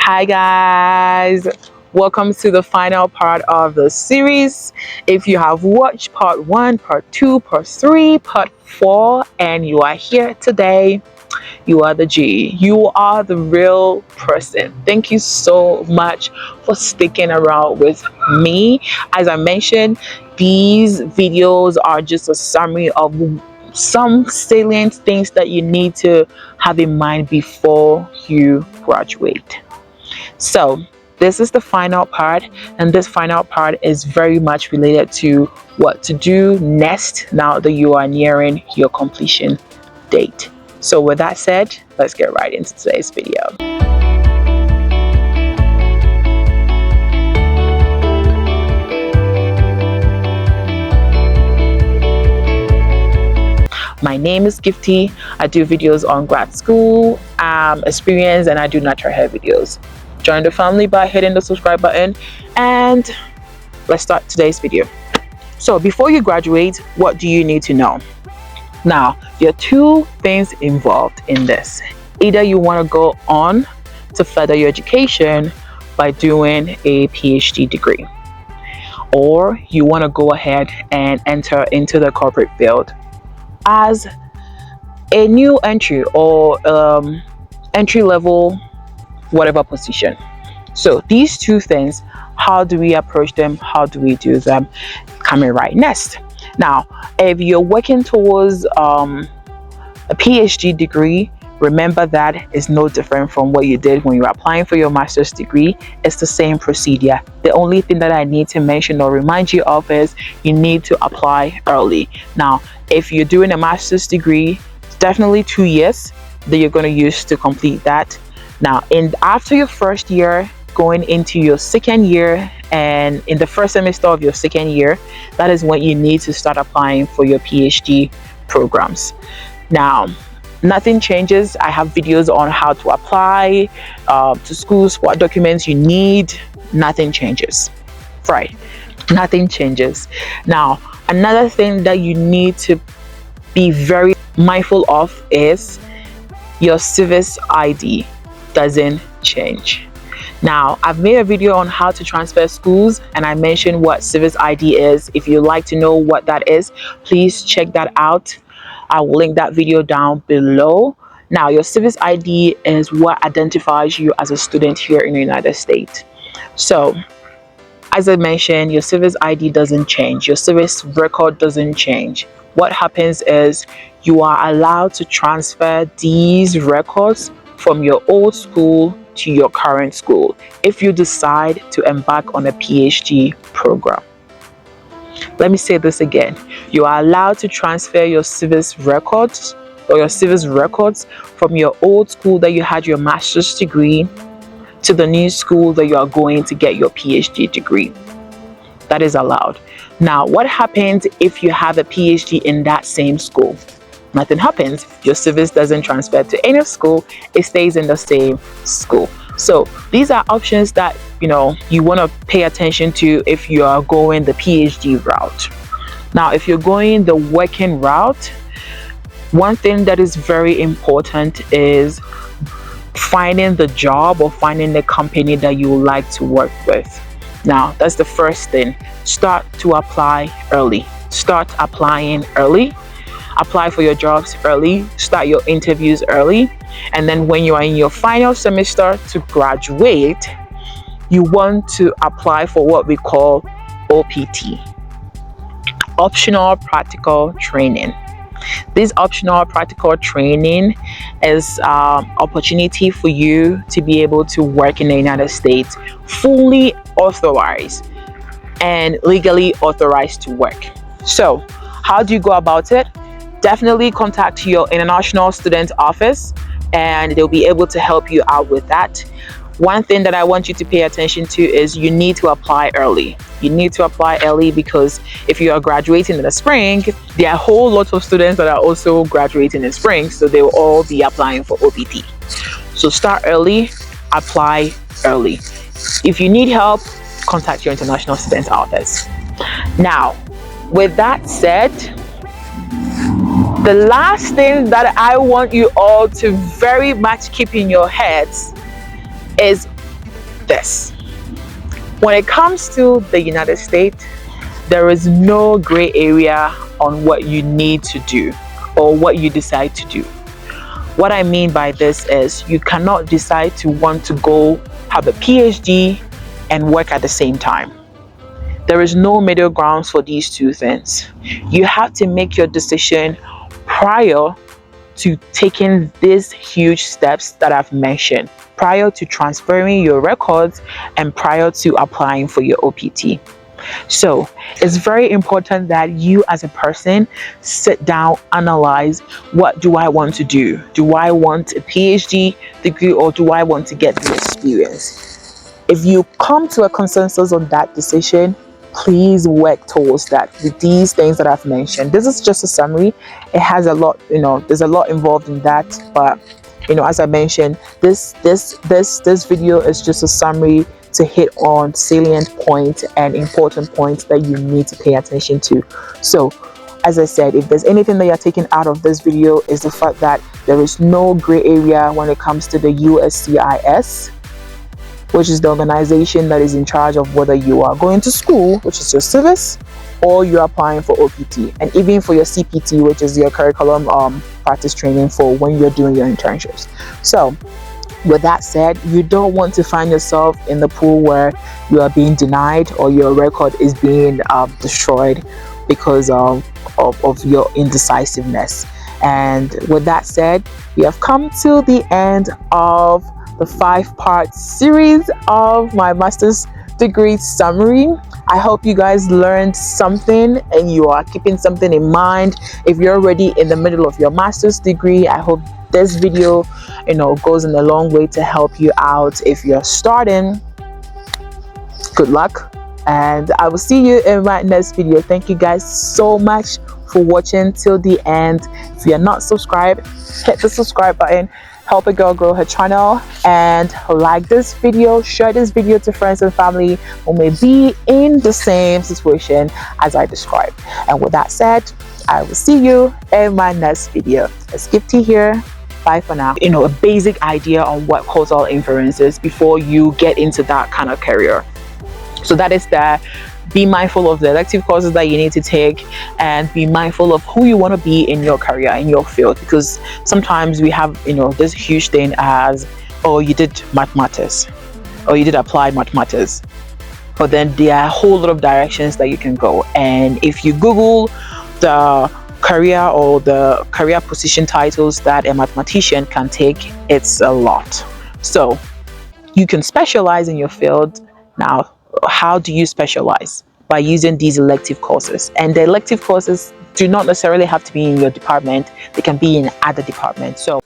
Hi guys, welcome to the final part of the series. If you have watched part 1, part 2, part 3, part 4 and you are here today, you are the G. You are the real person. Thank you so much for sticking around with me. As I mentioned, these videos are just a summary of some salient things that you need to have in mind before you graduate. So this is the final part, and this final part is very much related to what to do next now that you are nearing your completion date. So with that said, let's get right into today's video. My name is Gifty. I do videos on grad school, experience, and I do natural hair videos. Join the family by hitting the subscribe button, and let's start today's video. So before you graduate, what do you need to know? Now, there are two things involved in this. Either you want to go on to further your education by doing a PhD degree, or you want to go ahead and enter into the corporate field as a new entry or entry level whatever position. So these two things, how do we approach them? How do we do them? Coming right next. Now, if you're working towards a PhD degree, remember that is no different from what you did when you were applying for your master's degree. It's the same procedure. The only thing that I need to mention or remind you of is you need to apply early. Now, if you're doing a master's degree, it's definitely 2 years that you're going to use to complete that. Now, after your first year, going into your second year, and in the first semester of your second year, that is when you need to start applying for your PhD programs. Now, nothing changes. I have videos on how to apply to schools, what documents you need. Nothing changes, right? Nothing changes. Now, another thing that you need to be very mindful of is your civis ID doesn't change. Now, I've made a video on how to transfer schools, and I mentioned what civis ID is. If you'd like to know what that is, please check that out. I will link that video down below. Now, your civis ID is what identifies you as a student here in the United States. So, as I mentioned, your civis ID doesn't change. Your civis record doesn't change. What happens is you are allowed to transfer these records from your old school to your current school if you decide to embark on a PhD program. Let me say this again. You are allowed to transfer your civis records or your civis records from your old school that you had your master's degree to the new school that you are going to get your PhD degree. That is allowed. Now, what happens if you have a PhD in that same school? Nothing happens. Your civis doesn't transfer to any school. It stays in the same school. So these are options that you want to pay attention to if you are going the PhD route. Now, if you're going the working route, one thing that is very important is finding the job or finding the company that you would like to work with. Now, that's the first thing. Start to apply early. Start applying early. Apply for your jobs early. Start your interviews early. And then when you are in your final semester to graduate, you want to apply for what we call OPT, optional practical training. This optional practical training is opportunity for you to be able to work in the United States fully authorized and legally authorized to work. So how do you go about it? Definitely contact your international student office and they'll be able to help you out with that. One thing that I want you to pay attention to is you need to apply early. You need to apply early because if you are graduating in the spring, there are a whole lot of students that are also graduating in spring, so they will all be applying for OPT. So start early, apply early. If you need help, contact your international student office. Now, with that said, the last thing that I want you all to very much keep in your heads is this. When it comes to the United States, there is no gray area on what you need to do or what you decide to do. What I mean by this is you cannot decide to want to go have a PhD and work at the same time. There is no middle grounds for these two things. You have to make your decision prior to taking these huge steps that I've mentioned, prior to transferring your records and prior to applying for your OPT. So it's very important that you as a person sit down, analyze, what do I want to do? Do I want a PhD degree or do I want to get the experience? If you come to a consensus on that decision, please work towards that with these things that I've mentioned. This is just a summary. It has a lot, there's a lot involved in that, but as I mentioned, this video is just a summary to hit on salient points and important points that you need to pay attention to. So as I said, if there's anything that you're taking out of this video, is the fact that there is no gray area when it comes to the USCIS, which is the organization that is in charge of whether you are going to school, which is your service, or you're applying for OPT, and even for your CPT, which is your curriculum practice training for when you're doing your internships. So with that said, you don't want to find yourself in the pool where you are being denied or your record is being destroyed because of your indecisiveness. And with that said, we have come to the end of the 5-part series of my master's degree summary. I hope you guys learned something and you are keeping something in mind. If you're already in the middle of your master's degree, I hope this video goes in a long way to help you out. If you're starting, good luck, and I will see you in my next video. Thank you guys so much for watching till the end. If you're not subscribed, hit the subscribe button, help a girl grow her channel, and like this video, share this video to friends and family who may be in the same situation as I described. And with that said, I will see you in my next video. It's Gifty here. Bye for now. A basic idea on what causal inference is before you get into that kind of career. So that is that. Be mindful of the elective courses that you need to take, and be mindful of who you want to be in your career, in your field, because sometimes we have this huge thing as, oh, you did mathematics or you did applied mathematics, but then there are a whole lot of directions that you can go. And if you Google the career or the career position titles that a mathematician can take, it's a lot. So you can specialize in your field. Now, how do you specialize? By using these elective courses. And the elective courses do not necessarily have to be in your department, they can be in other departments. So